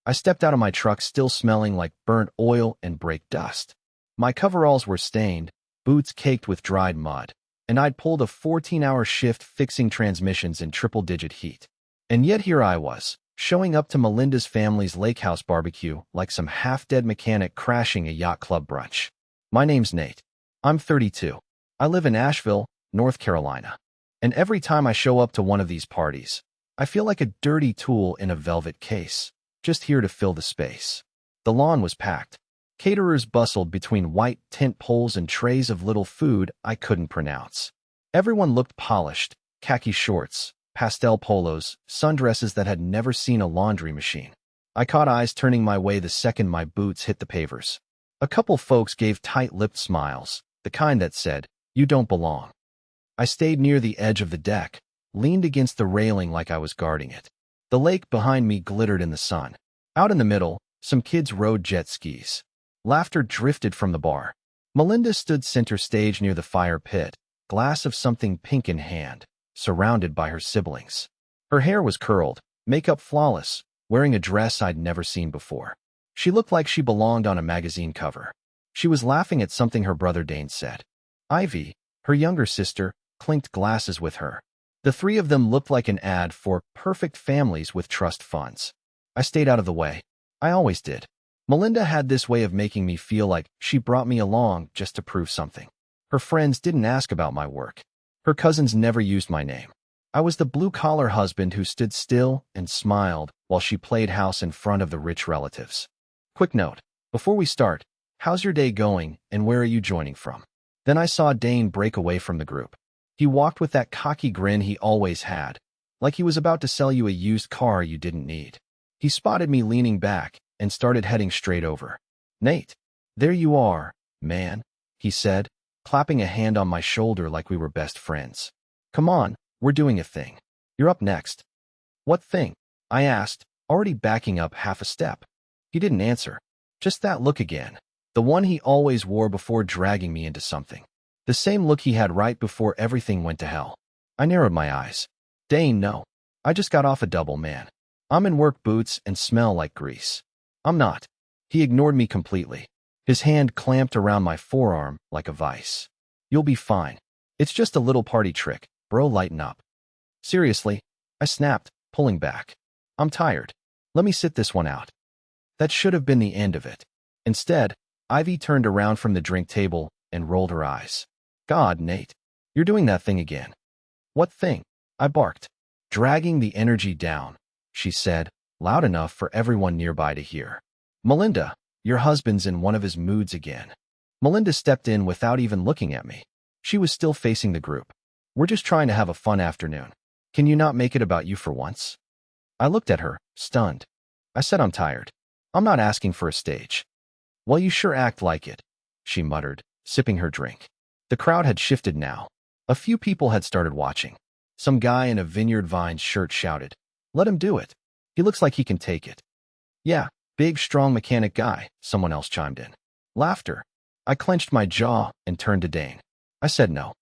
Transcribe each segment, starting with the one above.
I stepped out of my truck still smelling like burnt oil and brake dust. My coveralls were stained, boots caked with dried mud, and I'd pulled a 14-hour shift fixing transmissions in triple-digit heat. And yet here I was, showing up to Melinda's family's lake house barbecue like some half-dead mechanic crashing a yacht club brunch. My name's Nate. I'm 32. I live in Asheville, North Carolina. And every time I show up to one of these parties, I feel like a dirty tool in a velvet case, just here to fill the space. The lawn was packed. Caterers bustled between white tent poles and trays of little food I couldn't pronounce. Everyone looked polished, khaki shorts, pastel polos, sundresses that had never seen a laundry machine. I caught eyes turning my way the second my boots hit the pavers. A couple folks gave tight-lipped smiles, the kind that said, "You don't belong." I stayed near the edge of the deck, leaned against the railing like I was guarding it. The lake behind me glittered in the sun. Out in the middle, some kids rode jet skis. Laughter drifted from the bar. Melinda stood center stage near the fire pit, glass of something pink in hand, surrounded by her siblings. Her hair was curled, makeup flawless, wearing a dress I'd never seen before. She looked like she belonged on a magazine cover. She was laughing at something her brother Dane said. Ivy, her younger sister, clinked glasses with her. The three of them looked like an ad for perfect families with trust funds. I stayed out of the way. I always did. Melinda had this way of making me feel like she brought me along just to prove something. Her friends didn't ask about my work. Her cousins never used my name. I was the blue-collar husband who stood still and smiled while she played house in front of the rich relatives. Quick note, before we start, how's your day going and where are you joining from? Then I saw Dane break away from the group. He walked with that cocky grin he always had, like he was about to sell you a used car you didn't need. He spotted me leaning back and started heading straight over. "Nate, there you are, man," he said, clapping a hand on my shoulder like we were best friends. "Come on, we're doing a thing. You're up next." "What thing?" I asked, already backing up half a step. He didn't answer. Just that look again, the one he always wore before dragging me into something. The same look he had right before everything went to hell. I narrowed my eyes. "Dane, no. I just got off a double, man. I'm in work boots and smell like grease." "I'm not." He ignored me completely. His hand clamped around my forearm like a vice. "You'll be fine. It's just a little party trick, bro, lighten up." "Seriously?" I snapped, pulling back. "I'm tired. Let me sit this one out." That should have been the end of it. Instead, Ivy turned around from the drink table and rolled her eyes. "God, Nate, you're doing that thing again." "What thing?" I barked. "Dragging the energy down," she said, loud enough for everyone nearby to hear. "Melinda, your husband's in one of his moods again." Melinda stepped in without even looking at me. She was still facing the group. "We're just trying to have a fun afternoon. Can you not make it about you for once?" I looked at her, stunned. I said I'm tired. I'm not asking for a stage. "Well, you sure act like it," she muttered, sipping her drink. The crowd had shifted now. A few people had started watching. Some guy in a Vineyard Vines shirt shouted, "Let him do it. He looks like he can take it." "Yeah, big, strong mechanic guy," someone else chimed in. Laughter. I clenched my jaw and turned to Dane. I said no.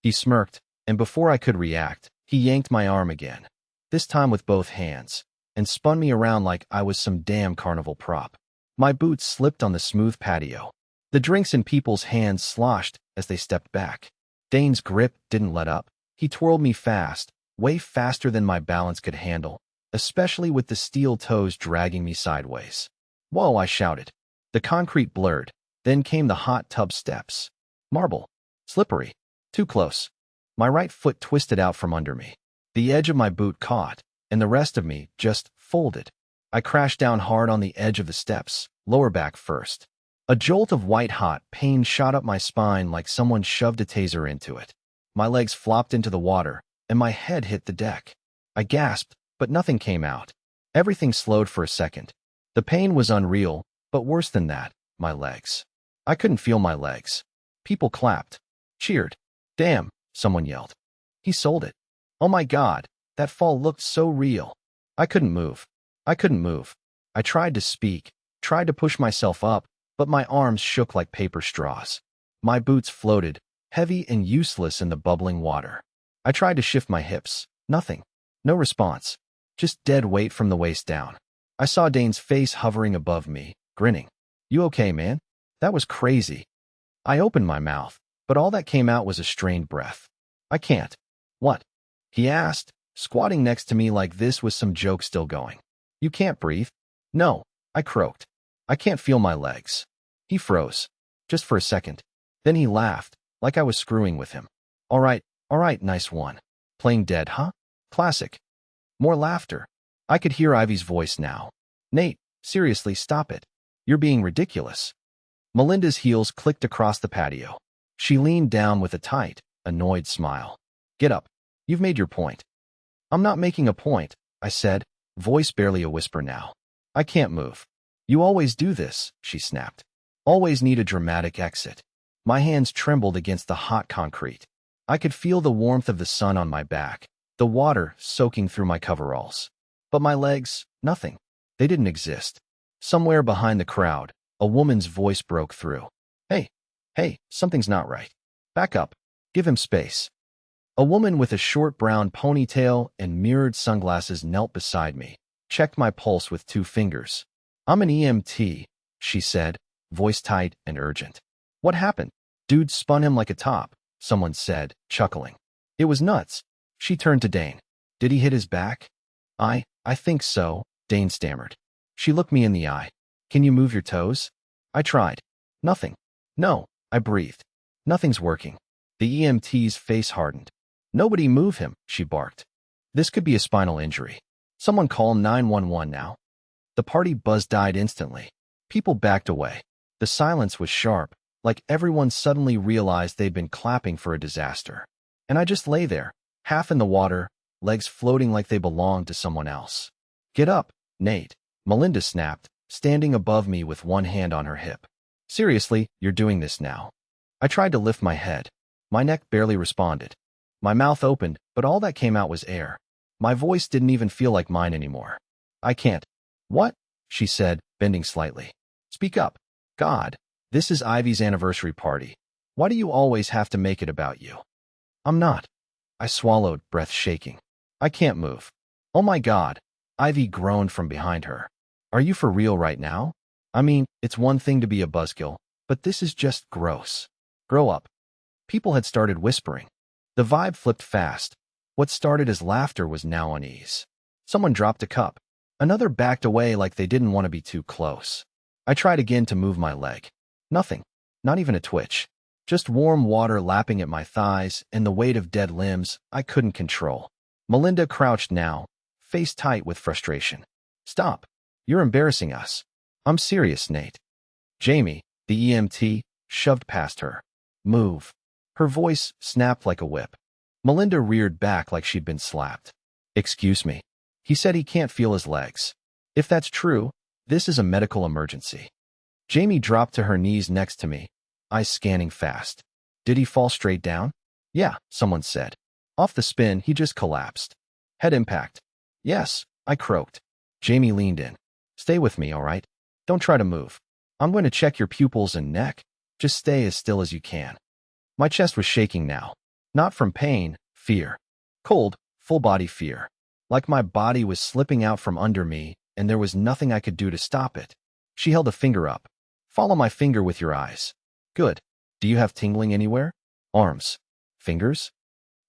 He smirked, and before I could react, he yanked my arm again, this time with both hands, and spun me around like I was some damn carnival prop. My boots slipped on the smooth patio. The drinks in people's hands sloshed as they stepped back. Dane's grip didn't let up. He twirled me fast, way faster than my balance could handle, especially with the steel toes dragging me sideways. "Whoa," I shouted. The concrete blurred. Then came the hot tub steps. Marble. Slippery. Too close. My right foot twisted out from under me. The edge of my boot caught, and the rest of me just folded. I crashed down hard on the edge of the steps, lower back first. A jolt of white-hot pain shot up my spine like someone shoved a taser into it. My legs flopped into the water, and my head hit the deck. I gasped, but nothing came out. Everything slowed for a second. The pain was unreal, but worse than that, my legs. I couldn't feel my legs. People clapped, cheered. "Damn," someone yelled. "He sold it." Oh my God, that fall looked so real. I couldn't move. I couldn't move. I tried to speak, tried to push myself up, but my arms shook like paper straws. My boots floated, heavy and useless in the bubbling water. I tried to shift my hips. Nothing. No response. Just dead weight from the waist down. I saw Dane's face hovering above me, grinning. You okay, man? That was crazy. I opened my mouth, but all that came out was a strained breath. I can't. What? He asked, squatting next to me like this was some joke still going. You can't breathe? No, I croaked. I can't feel my legs. He froze. Just for a second. Then he laughed, like I was screwing with him. All right, nice one. Playing dead, huh? Classic. More laughter. I could hear Ivy's voice now. Nate, seriously, stop it. You're being ridiculous. Melinda's heels clicked across the patio. She leaned down with a tight, annoyed smile. Get up. You've made your point. I'm not making a point, I said, voice barely a whisper now. I can't move. You always do this, she snapped. Always need a dramatic exit. My hands trembled against the hot concrete. I could feel the warmth of the sun on my back, the water soaking through my coveralls. But my legs, nothing. They didn't exist. Somewhere behind the crowd, a woman's voice broke through. Hey, something's not right. Back up. Give him space. A woman with a short brown ponytail and mirrored sunglasses knelt beside me, checked my pulse with 2 fingers. I'm an EMT, she said, voice tight and urgent. What happened? Dude spun him like a top, someone said, chuckling. It was nuts. She turned to Dane. Did he hit his back? I think so, Dane stammered. She looked me in the eye. Can you move your toes? I tried. Nothing. No, I breathed. Nothing's working. The EMT's face hardened. Nobody move him, she barked. This could be a spinal injury. Someone call 911 now. The party buzz died instantly. People backed away. The silence was sharp, like everyone suddenly realized they'd been clapping for a disaster. And I just lay there, half in the water, legs floating like they belonged to someone else. Get up, Nate, Melinda snapped, standing above me with one hand on her hip. Seriously, you're doing this now. I tried to lift my head. My neck barely responded. My mouth opened, but all that came out was air. My voice didn't even feel like mine anymore. I can't. What? She said, bending slightly. Speak up. God, this is Ivy's anniversary party. Why do you always have to make it about you? I'm not. I swallowed, breath shaking. I can't move. Oh my God. Ivy groaned from behind her. Are you for real right now? I mean, it's one thing to be a buzzkill, but this is just gross. Grow up. People had started whispering. The vibe flipped fast. What started as laughter was now unease. Someone dropped a cup. Another backed away like they didn't want to be too close. I tried again to move my leg. Nothing. Not even a twitch. Just warm water lapping at my thighs and the weight of dead limbs I couldn't control. Melinda crouched now, face tight with frustration. Stop. You're embarrassing us. I'm serious, Nate. Jamie, the EMT, shoved past her. Move. Her voice snapped like a whip. Melinda reared back like she'd been slapped. Excuse me. He said he can't feel his legs. If that's true, this is a medical emergency. Jamie dropped to her knees next to me, eyes scanning fast. Did he fall straight down? Yeah, someone said. Off the spin, he just collapsed. Head impact. Yes, I croaked. Jamie leaned in. Stay with me, all right? Don't try to move. I'm going to check your pupils and neck. Just stay as still as you can. My chest was shaking now. Not from pain, fear. Cold, full-body fear. Like my body was slipping out from under me, and there was nothing I could do to stop it. She held a finger up. Follow my finger with your eyes. Good. Do you have tingling anywhere? Arms. Fingers?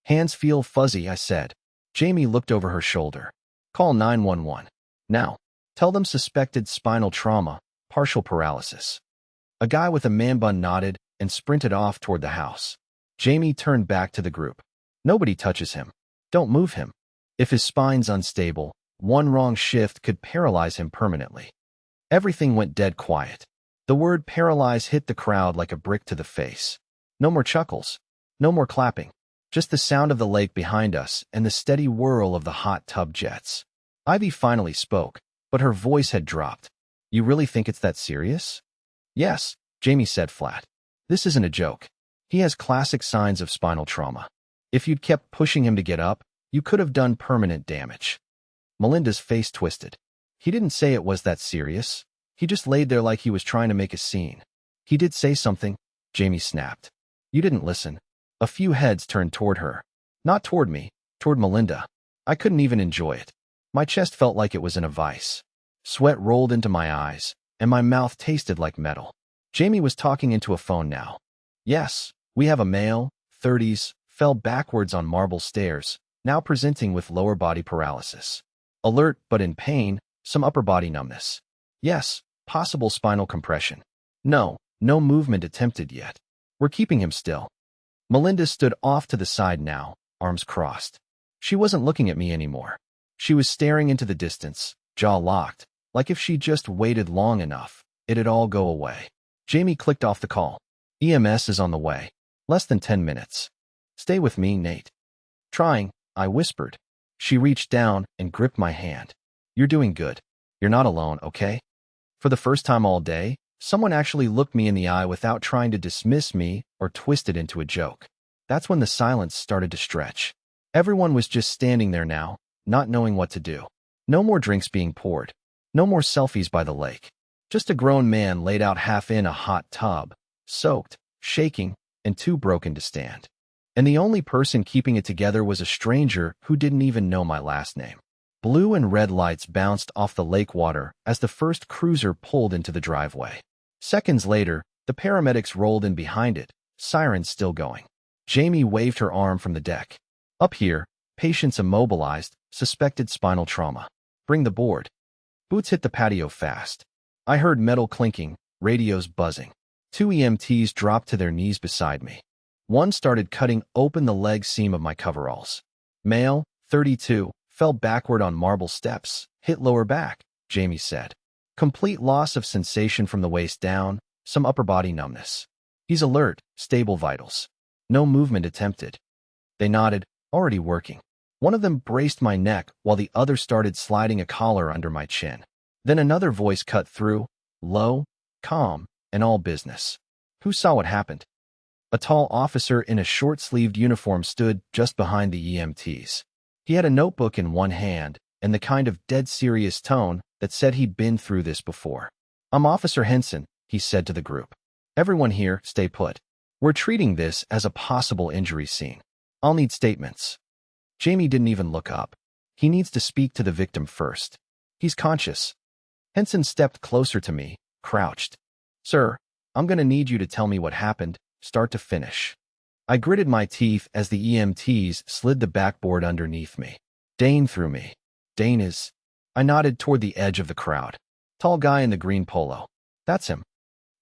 Hands feel fuzzy, I said. Jamie looked over her shoulder. Call 911. Now. Tell them suspected spinal trauma, partial paralysis. A guy with a man bun nodded and sprinted off toward the house. Jamie turned back to the group. Nobody touches him. Don't move him. If his spine's unstable, one wrong shift could paralyze him permanently. Everything went dead quiet. The word paralyze hit the crowd like a brick to the face. No more chuckles. No more clapping. Just the sound of the lake behind us and the steady whirl of the hot tub jets. Ivy finally spoke, but her voice had dropped. You really think it's that serious? Yes, Jamie said flat. This isn't a joke. He has classic signs of spinal trauma. If you'd kept pushing him to get up, you could have done permanent damage. Melinda's face twisted. He didn't say it was that serious. He just laid there like he was trying to make a scene. He did say something, Jamie snapped. You didn't listen. A few heads turned toward her. Not toward me, toward Melinda. I couldn't even enjoy it. My chest felt like it was in a vice. Sweat rolled into my eyes, and my mouth tasted like metal. Jamie was talking into a phone now. Yes, we have a male, 30s, fell backwards on marble stairs, now presenting with lower body paralysis. Alert but in pain, some upper body numbness. Yes, possible spinal compression. No movement attempted yet. We're keeping him still. Melinda stood off to the side now, arms crossed. She wasn't looking at me anymore. She was staring into the distance, jaw locked, like if she just waited long enough, it'd all go away. Jamie clicked off the call. EMS is on the way. Less than 10 minutes. Stay with me, Nate. Trying, I whispered. She reached down and gripped my hand. You're doing good. You're not alone, okay? For the first time all day, someone actually looked me in the eye without trying to dismiss me or twist it into a joke. That's when the silence started to stretch. Everyone was just standing there now, not knowing what to do. No more drinks being poured. No more selfies by the lake. Just a grown man laid out half in a hot tub, soaked, shaking, and too broken to stand. And the only person keeping it together was a stranger who didn't even know my last name. Blue and red lights bounced off the lake water as the first cruiser pulled into the driveway. Seconds later, the paramedics rolled in behind it, sirens still going. Jamie waved her arm from the deck. Up here, patients immobilized, suspected spinal trauma. Bring the board. Boots hit the patio fast. I heard metal clinking, radios buzzing. 2 EMTs dropped to their knees beside me. One started cutting open the leg seam of my coveralls. Male, 32, fell backward on marble steps, hit lower back, Jamie said. Complete loss of sensation from the waist down, some upper body numbness. He's alert, stable vitals. No movement attempted. They nodded, already working. One of them braced my neck while the other started sliding a collar under my chin. Then another voice cut through, low, calm, and all business. Who saw what happened? A tall officer in a short-sleeved uniform stood just behind the EMTs. He had a notebook in one hand and the kind of dead serious tone that said he'd been through this before. I'm Officer Henson, he said to the group. Everyone here, stay put. We're treating this as a possible injury scene. I'll need statements. Jamie didn't even look up. He needs to speak to the victim first. He's conscious. Henson stepped closer to me, crouched. Sir, I'm going to need you to tell me what happened, start to finish. I gritted my teeth as the EMTs slid the backboard underneath me. Dane threw me. Dane is... I nodded toward the edge of the crowd. Tall guy in the green polo. That's him.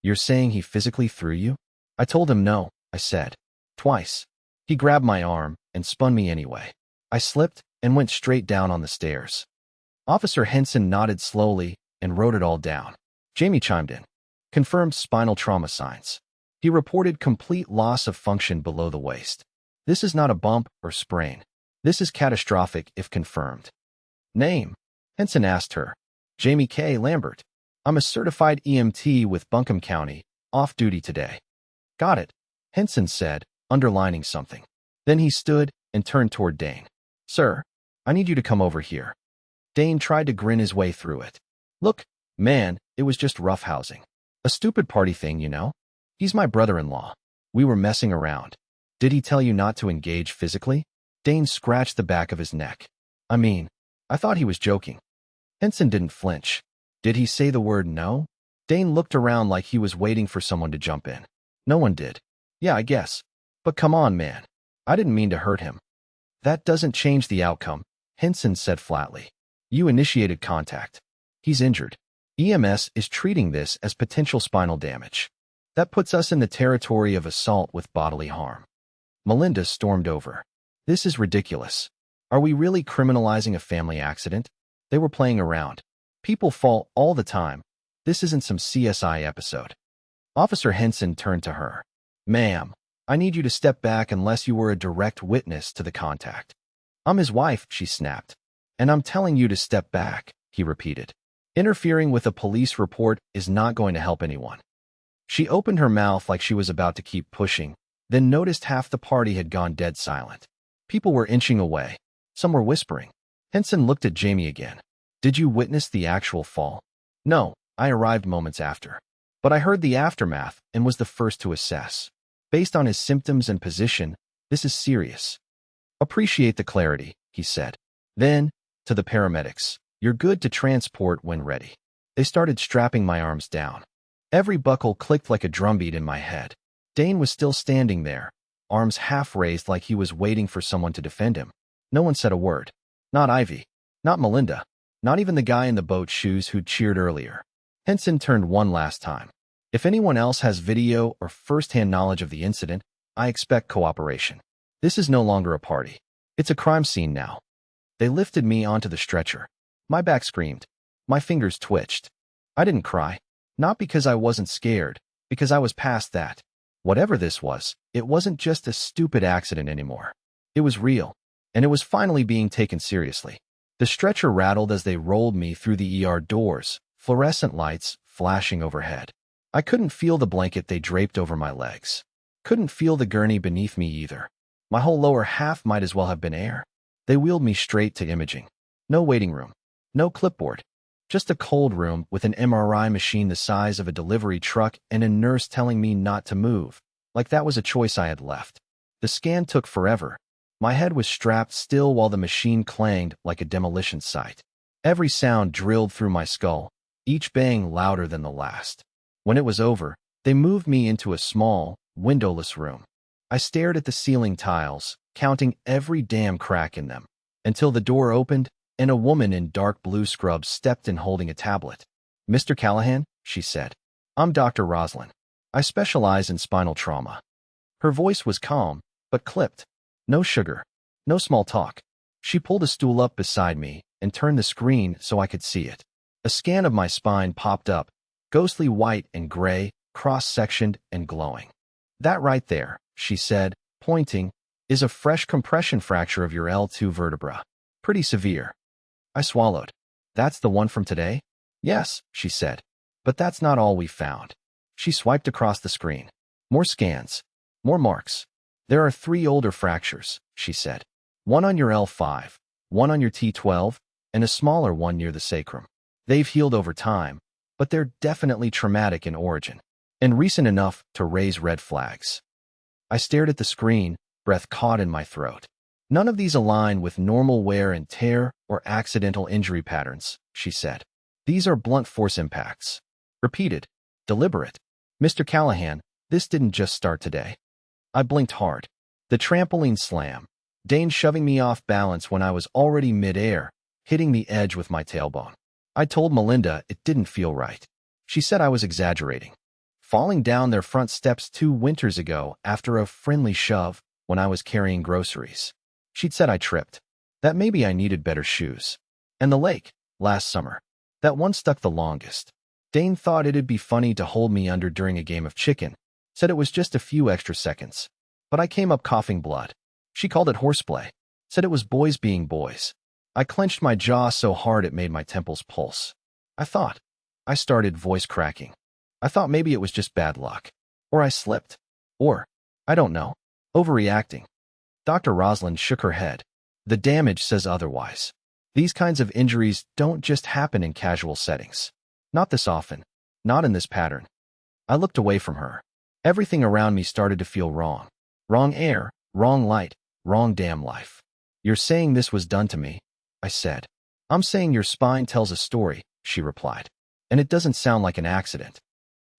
You're saying he physically threw you? I told him no, I said. Twice. He grabbed my arm and spun me anyway. I slipped and went straight down on the stairs. Officer Henson nodded slowly and wrote it all down. Jamie chimed in. Confirmed spinal trauma signs. He reported complete loss of function below the waist. This is not a bump or sprain. This is catastrophic if confirmed. Name? Henson asked her. Jamie K. Lambert. I'm a certified EMT with Buncombe County, off duty today. Got it, Henson said, underlining something. Then he stood and turned toward Dane. Sir, I need you to come over here. Dane tried to grin his way through it. Look, man, it was just roughhousing. A stupid party thing, you know? He's my brother-in-law. We were messing around. Did he tell you not to engage physically? Dane scratched the back of his neck. I mean, I thought he was joking. Henson didn't flinch. Did he say the word no? Dane looked around like he was waiting for someone to jump in. No one did. Yeah, I guess. But come on, man. I didn't mean to hurt him. That doesn't change the outcome, Henson said flatly. You initiated contact. He's injured. EMS is treating this as potential spinal damage. That puts us in the territory of assault with bodily harm. Melinda stormed over. This is ridiculous. Are we really criminalizing a family accident? They were playing around. People fall all the time. This isn't some CSI episode. Officer Henson turned to her. Ma'am, I need you to step back unless you were a direct witness to the contact. I'm his wife, she snapped. And I'm telling you to step back, he repeated. Interfering with a police report is not going to help anyone. She opened her mouth like she was about to keep pushing, then noticed half the party had gone dead silent. People were inching away. Some were whispering. Henson looked at Jamie again. Did you witness the actual fall? No, I arrived moments after. But I heard the aftermath and was the first to assess. Based on his symptoms and position, this is serious. Appreciate the clarity, he said. Then, to the paramedics, You're good to transport when ready. They started strapping my arms down. Every buckle clicked like a drumbeat in my head. Dane was still standing there, arms half raised like he was waiting for someone to defend him. No one said a word. Not Ivy. Not Melinda. Not even the guy in the boat shoes who'd cheered earlier. Henson turned one last time. If anyone else has video or first-hand knowledge of the incident, I expect cooperation. This is no longer a party. It's a crime scene now. They lifted me onto the stretcher. My back screamed. My fingers twitched. I didn't cry. Not because I wasn't scared, because I was past that. Whatever this was, it wasn't just a stupid accident anymore. It was real, and it was finally being taken seriously. The stretcher rattled as they rolled me through the ER doors, fluorescent lights flashing overhead. I couldn't feel the blanket they draped over my legs. Couldn't feel the gurney beneath me either. My whole lower half might as well have been air. They wheeled me straight to imaging. No waiting room. No clipboard. Just a cold room with an MRI machine the size of a delivery truck and a nurse telling me not to move, like that was a choice I had left. The scan took forever. My head was strapped still while the machine clanged like a demolition site. Every sound drilled through my skull, each bang louder than the last. When it was over, they moved me into a small, windowless room. I stared at the ceiling tiles, counting every damn crack in them, until the door opened and a woman in dark blue scrubs stepped in holding a tablet. "Mr. Callahan," she said. "I'm Dr. Roslin. I specialize in spinal trauma." Her voice was calm, but clipped. No sugar. No small talk. She pulled a stool up beside me and turned the screen so I could see it. A scan of my spine popped up, ghostly white and gray, cross-sectioned and glowing. "That right there," she said, pointing, "is a fresh compression fracture of your L2 vertebra. Pretty severe." I swallowed. "That's the one from today?" "Yes," she said. "But that's not all we found." She swiped across the screen. "More scans. More marks. There are 3 older fractures," she said. "One on your L5, one on your T12, and a smaller one near the sacrum. They've healed over time, but they're definitely traumatic in origin, and recent enough to raise red flags." I stared at the screen, breath caught in my throat. "None of these align with normal wear and tear or accidental injury patterns," she said. "These are blunt force impacts. Repeated. Deliberate. Mr. Callahan, this didn't just start today." I blinked hard. The trampoline slam. Dane shoving me off balance when I was already mid-air, hitting the edge with my tailbone. I told Melinda it didn't feel right. She said I was exaggerating. Falling down their front steps 2 winters ago after a friendly shove when I was carrying groceries. She'd said I tripped. That maybe I needed better shoes. And the lake, last summer. That one stuck the longest. Dane thought it'd be funny to hold me under during a game of chicken. Said it was just a few extra seconds. But I came up coughing blood. She called it horseplay. Said it was boys being boys. I clenched my jaw so hard it made my temples pulse. I started voice cracking. I thought maybe it was just bad luck. Or I slipped. Or, I don't know, overreacting. Dr. Roslin shook her head. "The damage says otherwise. These kinds of injuries don't just happen in casual settings. Not this often. Not in this pattern." I looked away from her. Everything around me started to feel wrong. Wrong air, wrong light, wrong damn life. "You're saying this was done to me?" I said. "I'm saying your spine tells a story," she replied. "And it doesn't sound like an accident."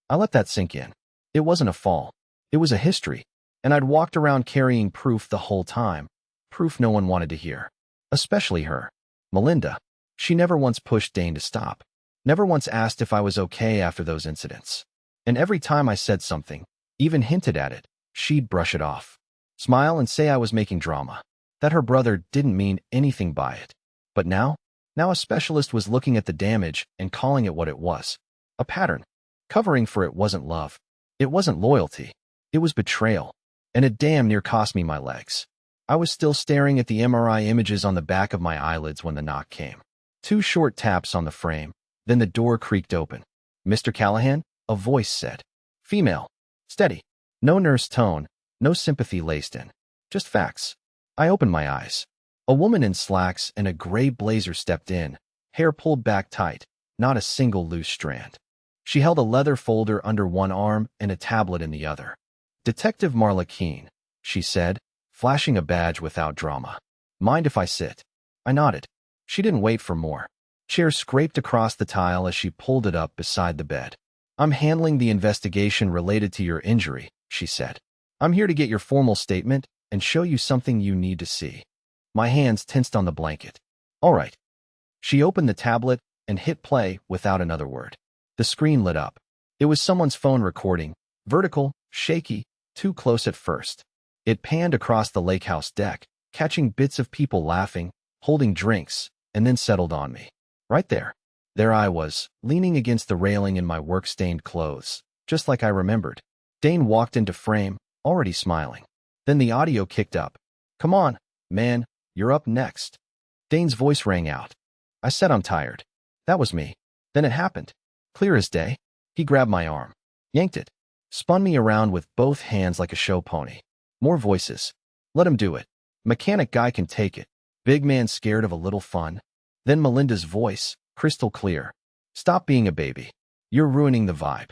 I let that sink in. It wasn't a fall. It was a history. And I'd walked around carrying proof the whole time. Proof no one wanted to hear. Especially her. Melinda. She never once pushed Dane to stop. Never once asked if I was okay after those incidents. And every time I said something, even hinted at it, she'd brush it off. Smile and say I was making drama. That her brother didn't mean anything by it. But now a specialist was looking at the damage and calling it what it was. A pattern. Covering for it wasn't love. It wasn't loyalty. It was betrayal. And it damn near cost me my legs. I was still staring at the MRI images on the back of my eyelids when the knock came. 2 short taps on the frame, then the door creaked open. "Mr. Callahan?" a voice said. Female. Steady. No nurse tone, no sympathy laced in. Just facts. I opened my eyes. A woman in slacks and a gray blazer stepped in, hair pulled back tight, not a single loose strand. She held a leather folder under one arm and a tablet in the other. "Detective Marla Keene," she said, flashing a badge without drama. "Mind if I sit?" I nodded. She didn't wait for more. Chair scraped across the tile as she pulled it up beside the bed. I'm handling the investigation related to your injury, she said. I'm here to get your formal statement and show you something you need to see. My hands tensed on the blanket. All right. She opened the tablet and hit play without another word. The screen lit up. It was someone's phone recording, vertical, shaky, too close at first. It panned across the lake house deck, catching bits of people laughing, holding drinks, and then settled on me. Right there. There I was, leaning against the railing in my work-stained clothes, just like I remembered. Dane walked into frame, already smiling. Then the audio kicked up. Come on, man, you're up next. Dane's voice rang out. I said I'm tired. That was me. Then it happened. Clear as day. He grabbed my arm, yanked it, spun me around with both hands like a show pony. More voices. Let him do it. Mechanic guy can take it. Big man scared of a little fun. Then Melinda's voice, crystal clear. Stop being a baby. You're ruining the vibe.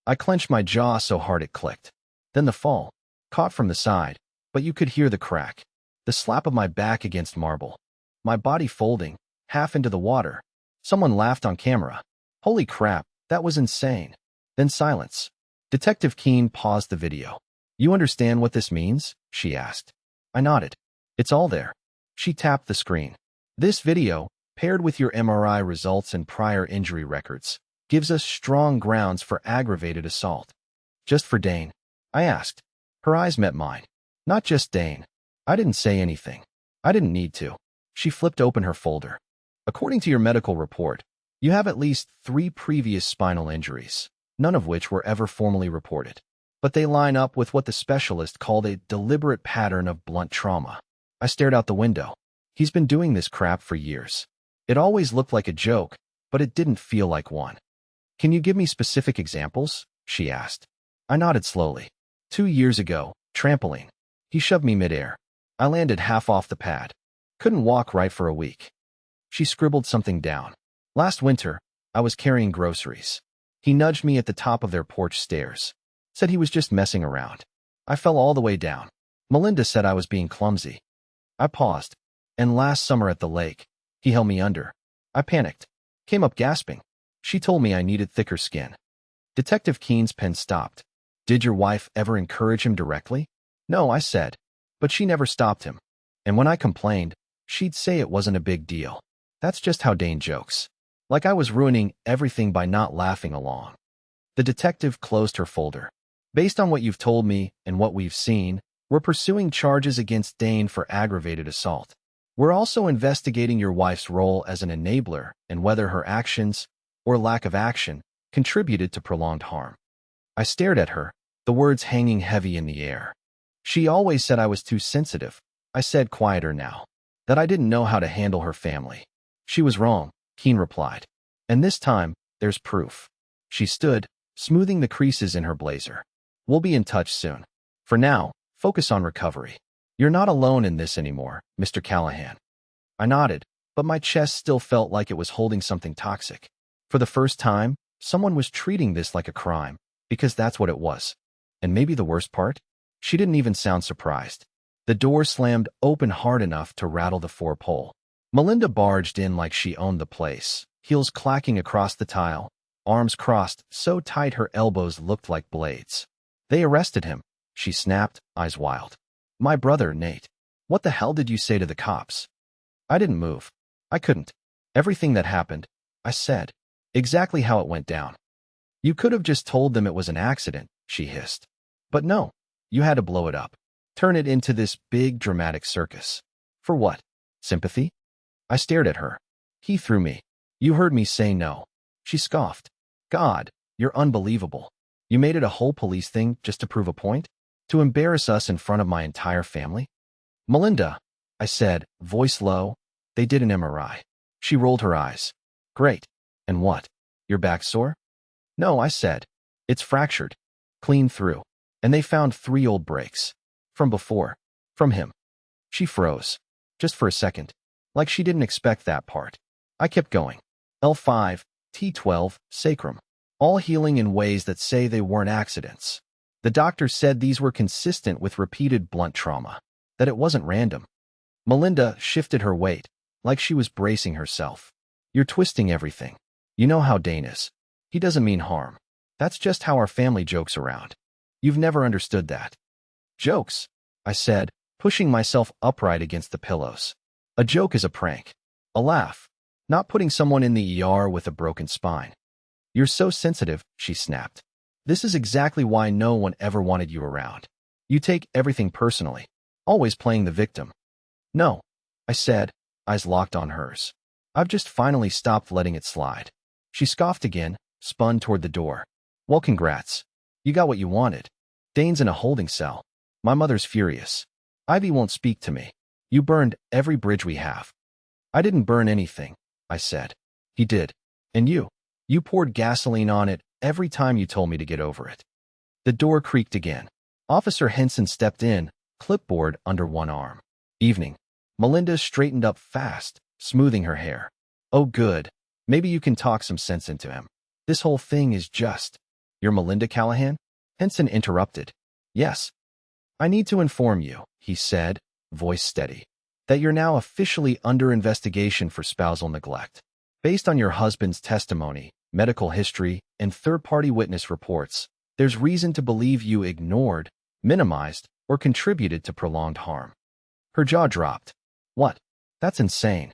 I clenched my jaw so hard it clicked. Then the fall, caught from the side, but you could hear the crack. The slap of my back against marble. My body folding, half into the water. Someone laughed on camera. Holy crap, that was insane. Then silence. Detective Keene paused the video. You understand what this means? She asked. I nodded. It's all there. She tapped the screen. This video, paired with your MRI results and prior injury records, gives us strong grounds for aggravated assault. Just for Dane? I asked. Her eyes met mine. Not just Dane. I didn't say anything. I didn't need to. She flipped open her folder. According to your medical report, you have at least 3 previous spinal injuries, none of which were ever formally reported. But they line up with what the specialist called a deliberate pattern of blunt trauma. I stared out the window. He's been doing this crap for years. It always looked like a joke, but it didn't feel like one. Can you give me specific examples? She asked. I nodded slowly. 2 years ago, trampoline. He shoved me midair. I landed half off the pad. Couldn't walk right for a week. She scribbled something down. Last winter, I was carrying groceries. He nudged me at the top of their porch stairs. Said he was just messing around. I fell all the way down. Melinda said I was being clumsy. I paused. And last summer at the lake, he held me under. I panicked. Came up gasping. She told me I needed thicker skin. Detective Keene's pen stopped. Did your wife ever encourage him directly? No, I said. But she never stopped him. And when I complained, she'd say it wasn't a big deal. That's just how Dane jokes. Like I was ruining everything by not laughing along. The detective closed her folder. Based on what you've told me and what we've seen, we're pursuing charges against Dane for aggravated assault. We're also investigating your wife's role as an enabler and whether her actions, or lack of action, contributed to prolonged harm. I stared at her, the words hanging heavy in the air. She always said I was too sensitive. I said quieter now. That I didn't know how to handle her family. She was wrong, Keene replied. And this time, there's proof. She stood, smoothing the creases in her blazer. We'll be in touch soon. For now, focus on recovery. You're not alone in this anymore, Mr. Callahan. I nodded, but my chest still felt like it was holding something toxic. For the first time, someone was treating this like a crime, because that's what it was. And maybe the worst part? She didn't even sound surprised. The door slammed open hard enough to rattle the 4-pole. Melinda barged in like she owned the place, heels clacking across the tile, arms crossed so tight her elbows looked like blades. They arrested him, she snapped, eyes wild. My brother, Nate. What the hell did you say to the cops? I didn't move. I couldn't. Everything that happened, I said. Exactly how it went down. You could have just told them it was an accident, she hissed. But no, you had to blow it up. Turn it into this big dramatic circus. For what? Sympathy? I stared at her. He threw me. You heard me say no. She scoffed. God, you're unbelievable. You made it a whole police thing just to prove a point? To embarrass us in front of my entire family? Melinda, I said, voice low. They did an MRI. She rolled her eyes. Great. And what? Your back sore? No, I said. It's fractured. Clean through. And they found 3 old breaks. From before. From him. She froze. Just for a second. Like she didn't expect that part. I kept going. L5, T12, sacrum. All healing in ways that say they weren't accidents. The doctor said these were consistent with repeated blunt trauma. That it wasn't random. Melinda shifted her weight, like she was bracing herself. You're twisting everything. You know how Dane is. He doesn't mean harm. That's just how our family jokes around. You've never understood that. Jokes, I said, pushing myself upright against the pillows. A joke is a prank. A laugh. Not putting someone in the ER with a broken spine. You're so sensitive, she snapped. This is exactly why no one ever wanted you around. You take everything personally, always playing the victim. No, I said, eyes locked on hers. I've just finally stopped letting it slide. She scoffed again, spun toward the door. Well, congrats. You got what you wanted. Dane's in a holding cell. My mother's furious. Ivy won't speak to me. You burned every bridge we have. I didn't burn anything, I said. He did. And you poured gasoline on it every time you told me to get over it. The door creaked again. Officer Henson stepped in, clipboard under one arm. Evening. Melinda straightened up fast, smoothing her hair. Oh, good. Maybe you can talk some sense into him. This whole thing is just... You're Melinda Callahan? Henson interrupted. Yes. I need to inform you, he said, voice steady, that you're now officially under investigation for spousal neglect. Based on your husband's testimony, medical history, and third-party witness reports, there's reason to believe you ignored, minimized, or contributed to prolonged harm. Her jaw dropped. What? That's insane.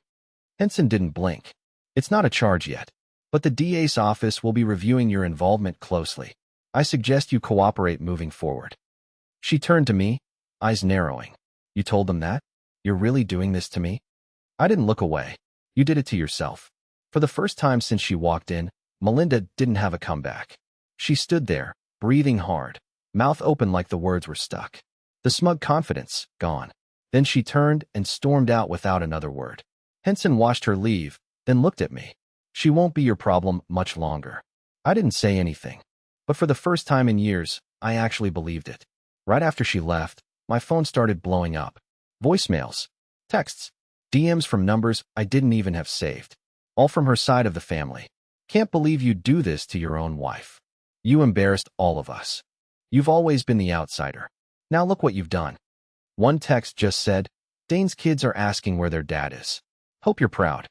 Henson didn't blink. It's not a charge yet, but the DA's office will be reviewing your involvement closely. I suggest you cooperate moving forward. She turned to me, eyes narrowing. You told them that? You're really doing this to me? I didn't look away. You did it to yourself. For the first time since she walked in, Melinda didn't have a comeback. She stood there, breathing hard, mouth open like the words were stuck. The smug confidence, gone. Then she turned and stormed out without another word. Henson watched her leave, then looked at me. She won't be your problem much longer. I didn't say anything. But for the first time in years, I actually believed it. Right after she left, my phone started blowing up. Voicemails, texts, DMs from numbers I didn't even have saved. All from her side of the family. Can't believe you do this to your own wife. You embarrassed all of us. You've always been the outsider. Now look what you've done. One text just said, Dane's kids are asking where their dad is. Hope you're proud.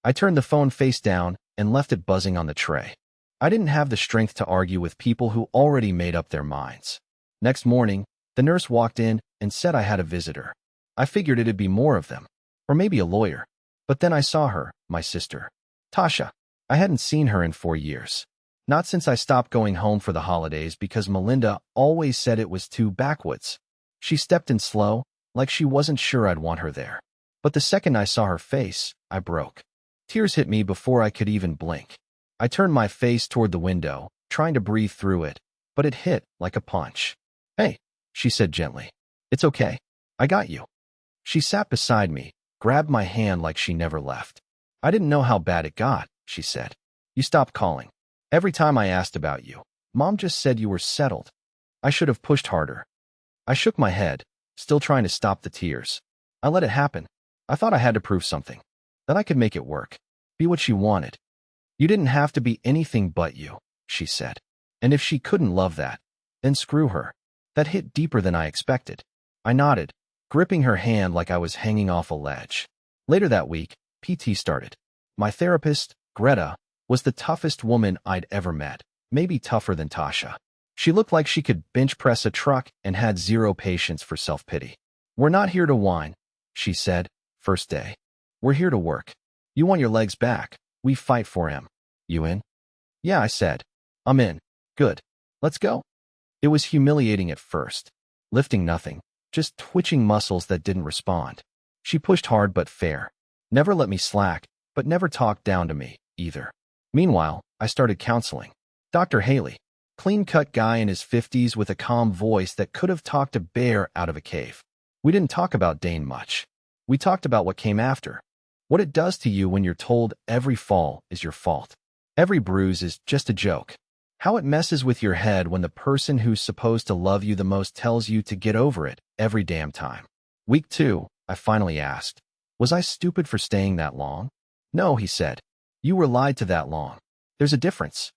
I turned the phone face down and left it buzzing on the tray. I didn't have the strength to argue with people who already made up their minds. Next morning, the nurse walked in and said I had a visitor. I figured it'd be more of them, or maybe a lawyer. But then I saw her, my sister, Tasha. I hadn't seen her in 4 years. Not since I stopped going home for the holidays because Melinda always said it was too backwoods. She stepped in slow, like she wasn't sure I'd want her there. But the second I saw her face, I broke. Tears hit me before I could even blink. I turned my face toward the window, trying to breathe through it, but it hit like a punch. Hey, she said gently. It's okay. I got you. She sat beside me, grabbed my hand like she never left. I didn't know how bad it got, she said. You stopped calling. Every time I asked about you, Mom just said you were settled. I should have pushed harder. I shook my head, still trying to stop the tears. I let it happen. I thought I had to prove something. That I could make it work. Be what she wanted. You didn't have to be anything but you, she said. And if she couldn't love that, then screw her. That hit deeper than I expected. I nodded, gripping her hand like I was hanging off a ledge. Later that week, PT started. My therapist, Greta, was the toughest woman I'd ever met, maybe tougher than Tasha. She looked like she could bench press a truck and had zero patience for self-pity. We're not here to whine, she said, first day. We're here to work. You want your legs back. We fight for him. You in? Yeah, I said. I'm in. Good. Let's go. It was humiliating at first. Lifting nothing, just twitching muscles that didn't respond. She pushed hard but fair. Never let me slack, but never talked down to me, either. Meanwhile, I started counseling. Dr. Haley, clean-cut guy in his 50s with a calm voice that could have talked a bear out of a cave. We didn't talk about Dane much. We talked about what came after. What it does to you when you're told every fall is your fault. Every bruise is just a joke. How it messes with your head when the person who's supposed to love you the most tells you to get over it every damn time. Week 2, I finally asked, was I stupid for staying that long? No, he said. You were lied to that long. There's a difference.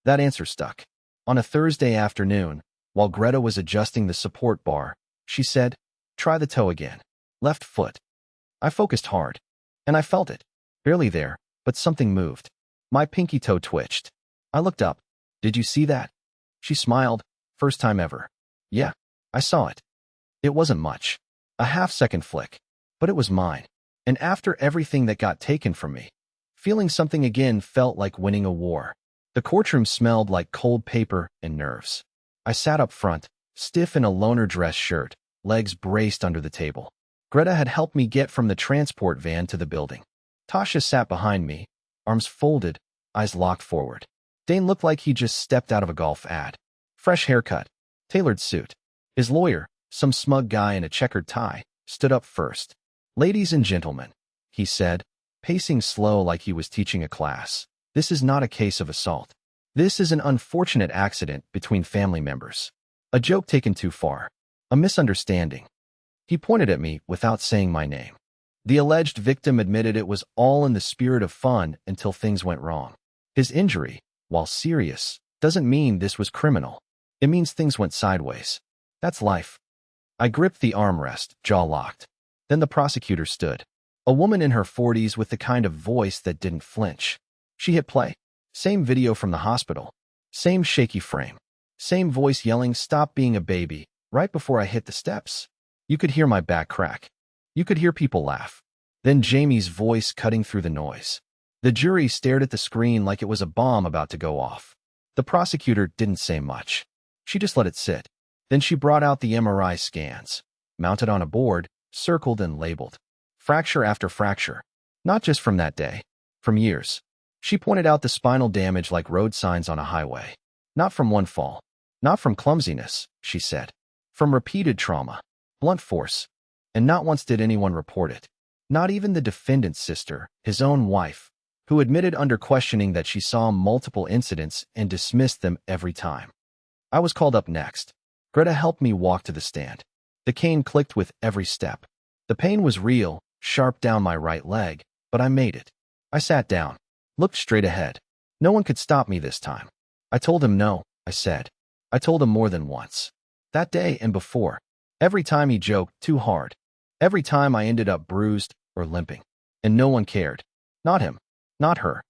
That answer stuck. On a Thursday afternoon, while Greta was adjusting the support bar, she said, try the toe again. Left foot. I focused hard. And I felt it. Barely there, but something moved. My pinky toe twitched. I looked up. Did you see that? She smiled. First time ever. Yeah, I saw it. It wasn't much. A half-second flick. But it was mine. And after everything that got taken from me, feeling something again felt like winning a war. The courtroom smelled like cold paper and nerves. I sat up front, stiff in a loner dress shirt, legs braced under the table. Greta had helped me get from the transport van to the building. Tasha sat behind me, arms folded, eyes locked forward. Dane looked like he just stepped out of a golf ad. Fresh haircut, tailored suit. His lawyer, some smug guy in a checkered tie, stood up first. "Ladies and gentlemen," he said, pacing slow like he was teaching a class. "This is not a case of assault. This is an unfortunate accident between family members. A joke taken too far. A misunderstanding." He pointed at me without saying my name. The alleged victim admitted it was all in the spirit of fun until things went wrong. His injury, while serious, doesn't mean this was criminal. It means things went sideways. That's life. I gripped the armrest, jaw locked. Then the prosecutor stood. A woman in her 40s with the kind of voice that didn't flinch. She hit play. Same video from the hospital. Same shaky frame. Same voice yelling, "Stop being a baby," right before I hit the steps. You could hear my back crack. You could hear people laugh. Then Jamie's voice cutting through the noise. The jury stared at the screen like it was a bomb about to go off. The prosecutor didn't say much. She just let it sit. Then she brought out the MRI scans, mounted on a board, circled and labeled. Fracture after fracture. Not just from that day. From years. She pointed out the spinal damage like road signs on a highway. Not from one fall. Not from clumsiness, she said. From repeated trauma. Blunt force. And not once did anyone report it. Not even the defendant's sister, his own wife, who admitted under questioning that she saw multiple incidents and dismissed them every time. I was called up next. Greta helped me walk to the stand. The cane clicked with every step. The pain was real, sharp down my right leg, but I made it. I sat down, looked straight ahead. No one could stop me this time. I told him no, I said. I told him more than once. That day and before. Every time he joked too hard. Every time I ended up bruised or limping. And no one cared. Not him. Not her.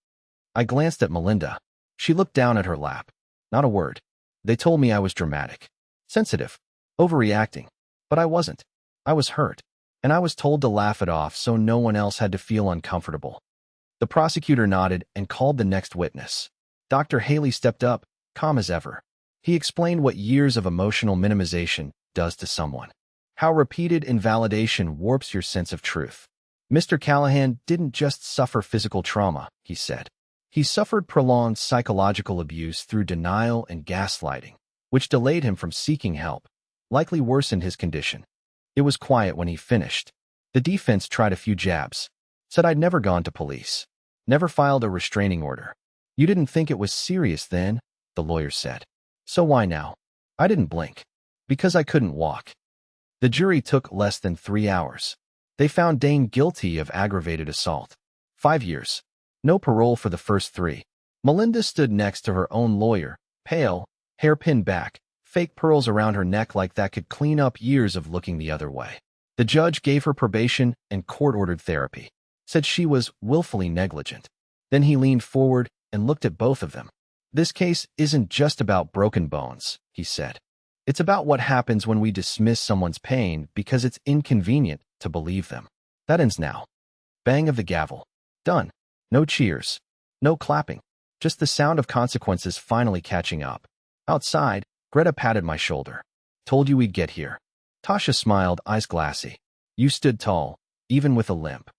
I glanced at Melinda. She looked down at her lap. Not a word. They told me I was dramatic. Sensitive. Overreacting. But I wasn't. I was hurt. And I was told to laugh it off so no one else had to feel uncomfortable. The prosecutor nodded and called the next witness. Dr. Haley stepped up, calm as ever. He explained what years of emotional minimization does to someone. How repeated invalidation warps your sense of truth. Mr. Callahan didn't just suffer physical trauma, he said. He suffered prolonged psychological abuse through denial and gaslighting, which delayed him from seeking help, likely worsened his condition. It was quiet when he finished. The defense tried a few jabs, said I'd never gone to police, never filed a restraining order. You didn't think it was serious then, the lawyer said. So why now? I didn't blink. Because I couldn't walk. The jury took less than 3 hours. They found Dane guilty of aggravated assault. 5 years. No parole for the first 3. Melinda stood next to her own lawyer, pale, hair pinned back, fake pearls around her neck like that could clean up years of looking the other way. The judge gave her probation and court-ordered therapy. Said she was willfully negligent. Then he leaned forward and looked at both of them. This case isn't just about broken bones, he said. It's about what happens when we dismiss someone's pain because it's inconvenient to believe them. That ends now. Bang of the gavel. Done. No cheers. No clapping. Just the sound of consequences finally catching up. Outside, Greta patted my shoulder. Told you we'd get here. Tasha smiled, eyes glassy. You stood tall, even with a limp.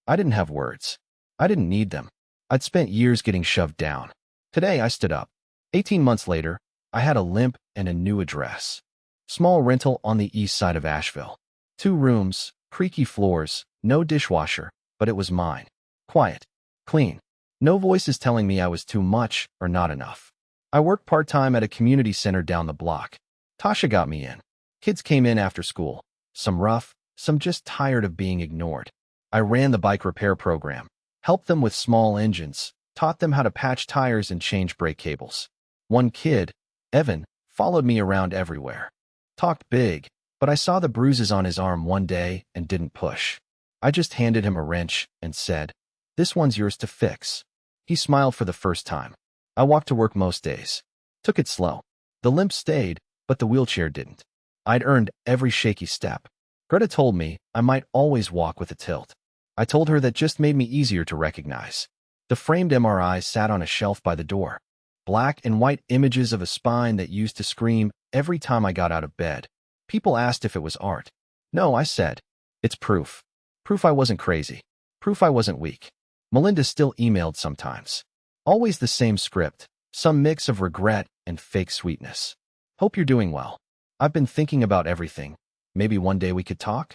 I didn't have words. I didn't need them. I'd spent years getting shoved down. Today I stood up. 18 months later, I had a limp and a new address. Small rental on the east side of Asheville. 2 rooms, creaky floors, no dishwasher, but it was mine. Quiet. Clean. No voices telling me I was too much or not enough. I worked part-time at a community center down the block. Tasha got me in. Kids came in after school. Some rough, some just tired of being ignored. I ran the bike repair program. Helped them with small engines. Taught them how to patch tires and change brake cables. One kid, Evan, followed me around everywhere. Talked big, but I saw the bruises on his arm one day and didn't push. I just handed him a wrench and said, This one's yours to fix. He smiled for the first time. I walked to work most days. Took it slow. The limp stayed, but the wheelchair didn't. I'd earned every shaky step. Greta told me I might always walk with a tilt. I told her that just made me easier to recognize. The framed MRI sat on a shelf by the door. Black and white images of a spine that used to scream every time I got out of bed. People asked if it was art. No, I said. It's proof. Proof I wasn't crazy. Proof I wasn't weak. Melinda still emailed sometimes. Always the same script, some mix of regret and fake sweetness. Hope you're doing well. I've been thinking about everything. Maybe one day we could talk?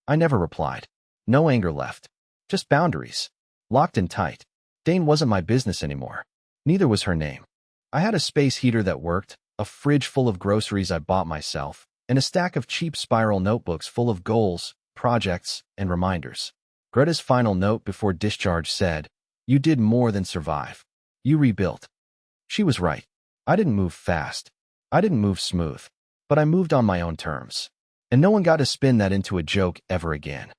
I never replied. No anger left. Just boundaries. Locked in tight. Dane wasn't my business anymore. Neither was her name. I had a space heater that worked, a fridge full of groceries I bought myself, and a stack of cheap spiral notebooks full of goals, projects, and reminders. Greta's final note before discharge said, "You did more than survive. You rebuilt." She was right. I didn't move fast. I didn't move smooth. But I moved on my own terms. And no one got to spin that into a joke ever again.